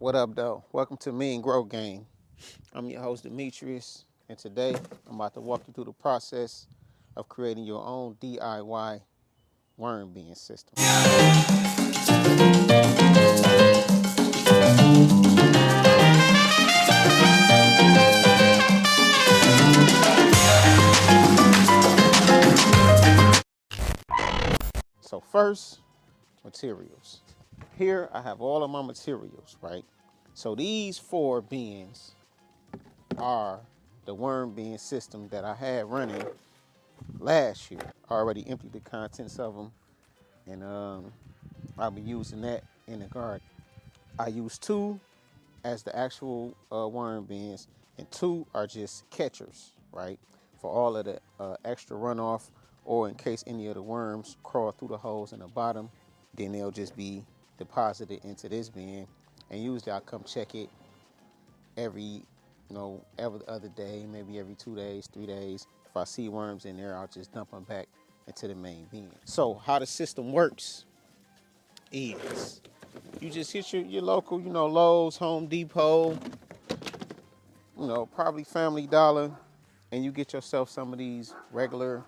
What up, though? Welcome to Me and Grow Game. I'm your host, Demetrius, and today I'm about to walk you through the process of creating your own DIY worm bin system. So first, materials. Here I have all of my materials, right? So these 4 bins are the worm bin system that I had running last year. I already emptied the contents of them, and I'll be using that in the garden. I use 2 as the actual worm bins, and 2 are just catchers, right? For all of the extra runoff, or in case any of the worms crawl through the holes in the bottom, then they'll just be deposited into this bin. And usually I come check it every other day, maybe every 2 days, 3 days. If I see worms in there, I'll just dump them back into the main bin. So how the system works is you just hit your local, Lowe's, Home Depot, probably Family Dollar, and you get yourself some of these regular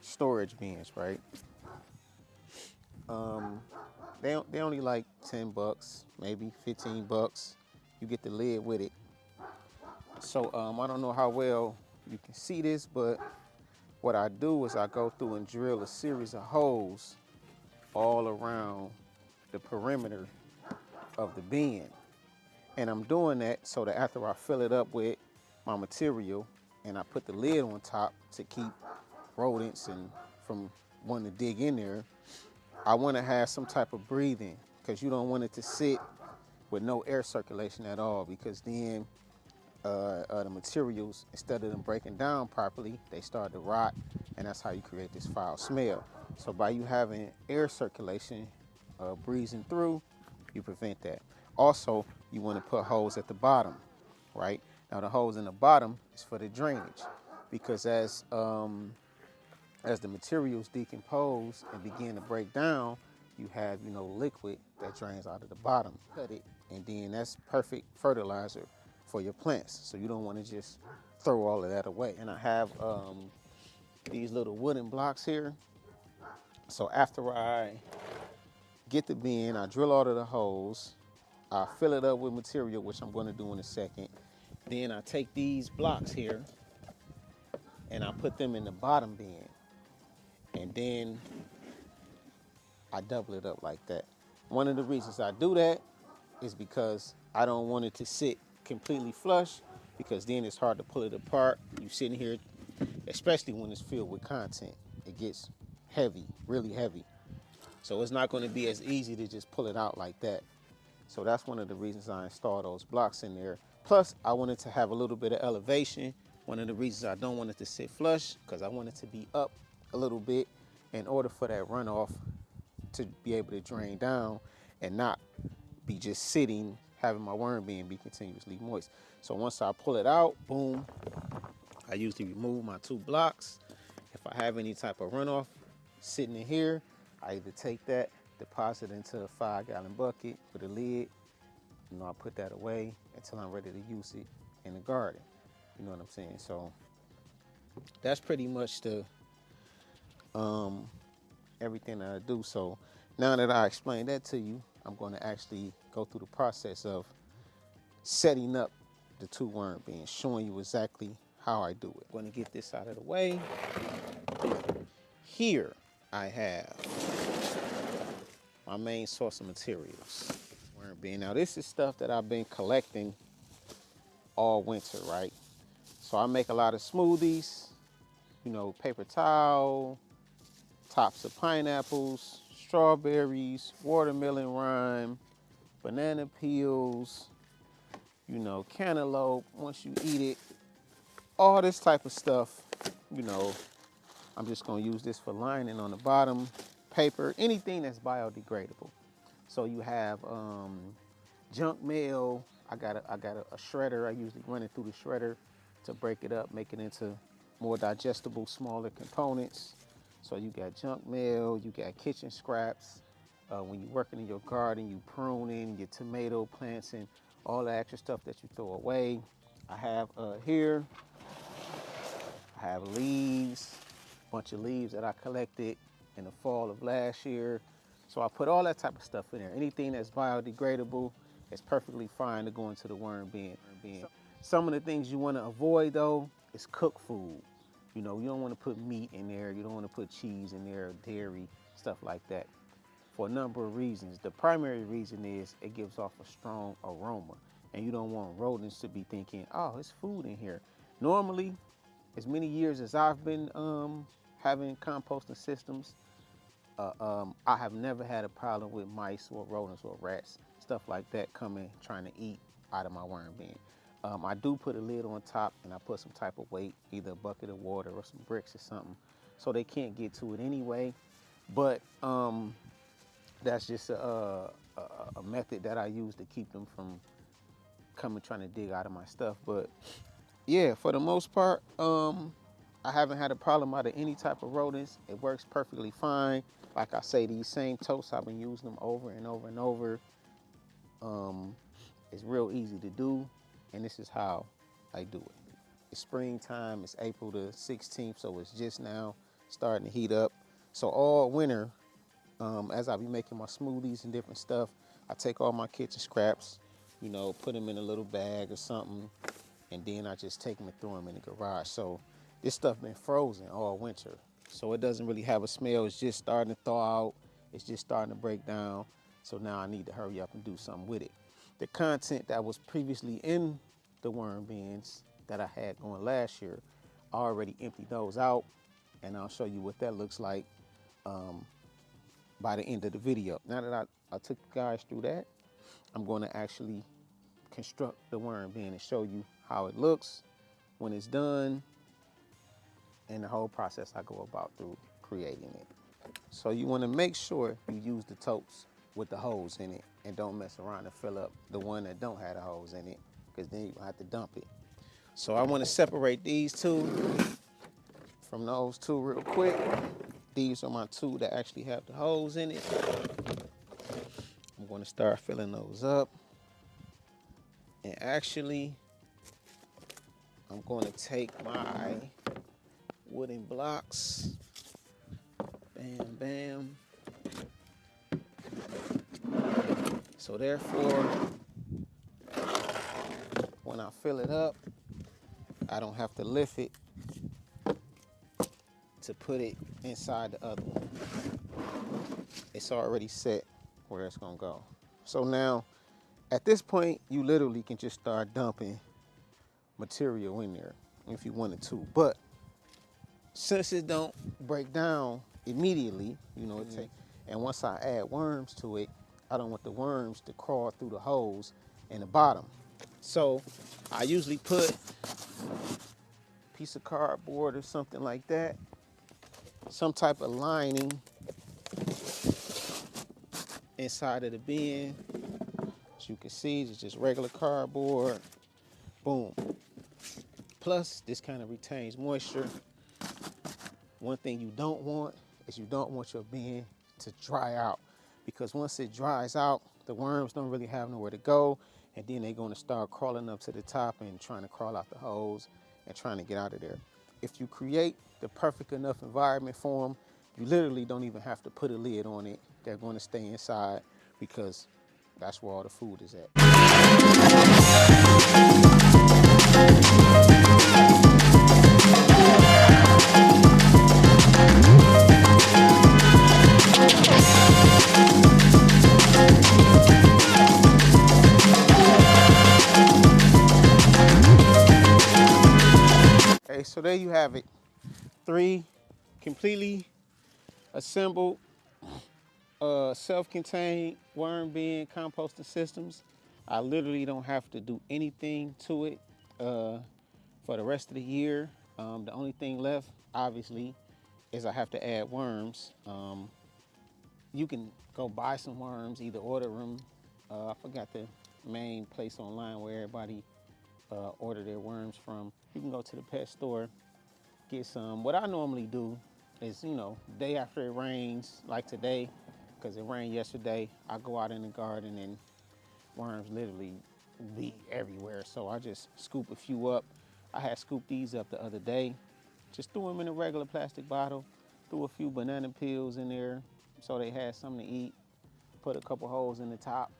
storage bins, right? They only like $10, maybe $15. You get the lid with it. So I don't know how well you can see this, but what I do is I go through and drill a series of holes all around the perimeter of the bin. And I'm doing that so that after I fill it up with my material and I put the lid on top to keep rodents and from wanting to dig in there, I want to have some type of breathing, because you don't want it to sit with no air circulation at all, because then the materials, instead of them breaking down properly, they start to rot, and that's how you create this foul smell. So by you having air circulation breezing through, you prevent that. Also, you want to put holes at the bottom, right? Now the holes in the bottom is for the drainage, because as the materials decompose and begin to break down, you have liquid that drains out of the bottom. Cut it, and then that's perfect fertilizer for your plants. So you don't want to just throw all of that away. And I have these little wooden blocks here. So after I get the bin, I drill all of the holes, I fill it up with material, which I'm going to do in a second. Then I take these blocks here and I put them in the bottom bin, and then I double it up like that. One of the reasons I do that is because I don't want it to sit completely flush, because then it's hard to pull it apart. You sitting here, especially when it's filled with content, it gets heavy, really heavy. So it's not going to be as easy to just pull it out like that. So that's one of the reasons I installed those blocks in there. Plus, I wanted to have a little bit of elevation. One of the reasons I don't want it to sit flush, because I want it to be up a little bit in order for that runoff to be able to drain down and not be just sitting, having my worm bin be continuously moist. So once I pull it out, boom, I usually remove my 2 blocks. If I have any type of runoff sitting in here, I either take that, deposit it into a 5-gallon bucket with a lid. I put that away until I'm ready to use it in the garden. You know what I'm saying? So that's pretty much the everything that I do. So now that I explained that to you, I'm going to actually go through the process of setting up the 2 worm bins, showing you exactly how I do it. I'm going to get this out of the way. Here I have my main source of materials, worm bin. Now this is stuff that I've been collecting all winter, right? So I make a lot of smoothies, paper towel, tops of pineapples, strawberries, watermelon rind, banana peels, cantaloupe, once you eat it, all this type of stuff. I'm just gonna use this for lining on the bottom, paper, anything that's biodegradable. So you have junk mail. I got a shredder. I usually run it through the shredder to break it up, make it into more digestible, smaller components. So you got junk mail, you got kitchen scraps. When you're working in your garden, you pruning your tomato plants and all the extra stuff that you throw away. I have here, I have leaves, a bunch of leaves that I collected in the fall of last year. So I put all that type of stuff in there. Anything that's biodegradable is perfectly fine to go into the worm bin. Some of the things you want to avoid though is cooked food. You know, you don't want to put meat in there. You don't want to put cheese in there, dairy, stuff like that, for a number of reasons. The primary reason is it gives off a strong aroma, and you don't want rodents to be thinking, oh, it's food in here. Normally, as many years as I've been having composting systems, I have never had a problem with mice or rodents or rats, stuff like that, coming trying to eat out of my worm bin. I do put a lid on top, and I put some type of weight, either a bucket of water or some bricks or something, so they can't get to it anyway. But that's just a method that I use to keep them from coming trying to dig out of my stuff. But yeah, for the most part, I haven't had a problem out of any type of rodents. It works perfectly fine. Like I say, these same totes, I've been using them over and over and over. It's real easy to do, and this is how I do it. It's springtime, it's April the 16th, so it's just now starting to heat up. So all winter, as I be making my smoothies and different stuff, I take all my kitchen scraps, you know, put them in a little bag or something, and then I just take them and throw them in the garage. So this stuff been frozen all winter, so it doesn't really have a smell. It's just starting to thaw out. It's just starting to break down. So now I need to hurry up and do something with it. The content that was previously in the worm bins that I had going last year, I already emptied those out, and I'll show you what that looks like by the end of the video. Now that I took you guys through that, I'm going to actually construct the worm bin and show you how it looks when it's done, and the whole process I go about through creating it. So you want to make sure you use the totes with the holes in it, and don't mess around and fill up the one that don't have the holes in it, because then you have to dump it. So I want to separate these two from those two real quick. These are my two that actually have the holes in it. I'm going to start filling those up. And actually, I'm going to take my wooden blocks. Bam, bam. So therefore, when I fill it up, I don't have to lift it to put it inside the other one. It's already set where it's gonna go. So now, at this point, you literally can just start dumping material in there if you wanted to. But since it don't break down immediately, you know, and once I add worms to it, I don't want the worms to crawl through the holes in the bottom. So I usually put a piece of cardboard or something like that, some type of lining inside of the bin. As you can see, it's just regular cardboard. Boom. Plus, this kind of retains moisture. One thing you don't want is you don't want your bin to dry out, because once it dries out, the worms don't really have nowhere to go, and then they're going to start crawling up to the top and trying to crawl out the holes and trying to get out of there. If you create the perfect enough environment for them, you literally don't even have to put a lid on it. They're going to stay inside, because that's where all the food is at. Okay, so there you have it. 3 completely assembled, self-contained worm bin composting systems. I literally don't have to do anything to it for the rest of the year. The only thing left, obviously, is I have to add worms. You can go buy some worms, either order them. I forgot the main place online where everybody order their worms from. You can go to the pet store, get some. What I normally do is, you know, day after it rains, like today, because it rained yesterday, I go out in the garden and worms literally be everywhere. So I just scoop a few up. I had scooped these up the other day. Just threw them in a regular plastic bottle. Threw a few banana peels in there so they had something to eat. Put a couple holes in the top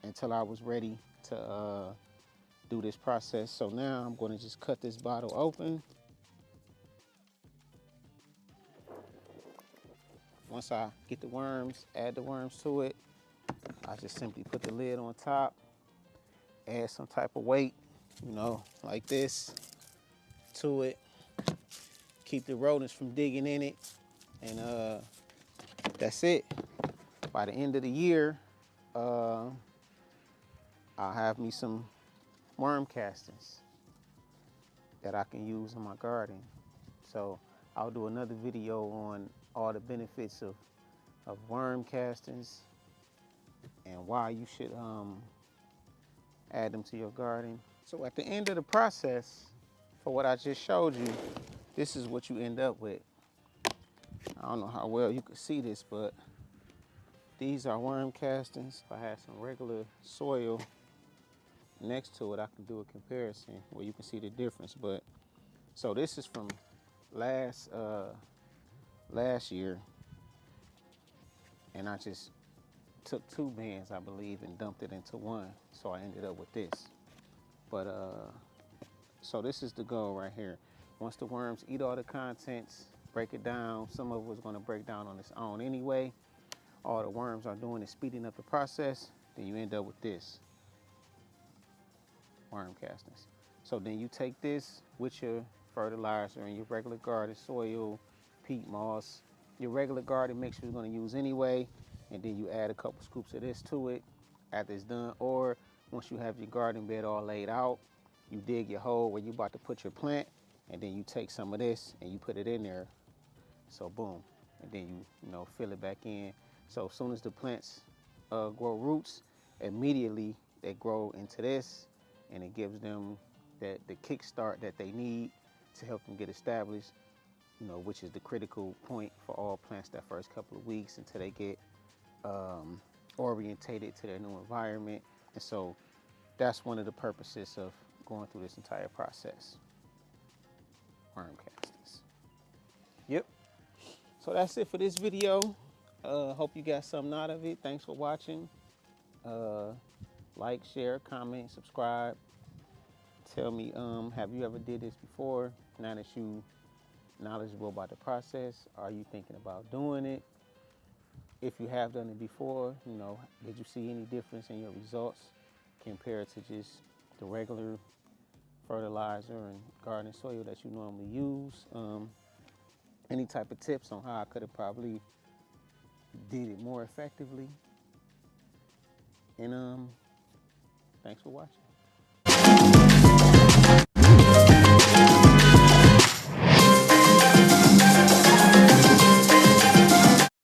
until I was ready to do this process. So now I'm gonna just cut this bottle open. Once I get the worms, add the worms to it, I just simply put the lid on top, add some type of weight, you know, like this to it. Keep the rodents from digging in it, and that's it. By the end of the year, I'll have me some worm castings that I can use in my garden. So I'll do another video on all the benefits of worm castings and why you should add them to your garden. So at the end of the process, for what I just showed you, this is what you end up with. I don't know how well you can see this, but these are worm castings. If I had some regular soil next to it, I can do a comparison where you can see the difference. But so this is from last year, and I just took 2 bins, I believe, and dumped it into one. So I ended up with this. But so this is the goal right here. Once the worms eat all the contents, break it down. Some of it was going to break down on its own anyway. All the worms are doing is speeding up the process. Then you end up with this, worm castings. So then you take this with your fertilizer and your regular garden soil, peat moss, your regular garden mix you're going to use anyway, and then you add a couple scoops of this to it after it's done. Or once you have your garden bed all laid out, you dig your hole where you're about to put your plant, and then you take some of this and you put it in there. So boom, and then you know, fill it back in. So as soon as the plants grow roots, immediately they grow into this, and it gives them the kickstart that they need to help them get established, you know, which is the critical point for all plants that first couple of weeks until they get orientated to their new environment. And so that's one of the purposes of going through this entire process. Worm castings. Yep. So that's it for this video. Hope you got something out of it. Thanks for watching. Like, share, comment, subscribe. Tell me, have you ever did this before? Now that you knowledgeable about the process, are you thinking about doing it? If you have done it before, you know, did you see any difference in your results compared to just the regular fertilizer and garden soil that you normally use? Any type of tips on how I could have probably did it more effectively? And thanks for watching.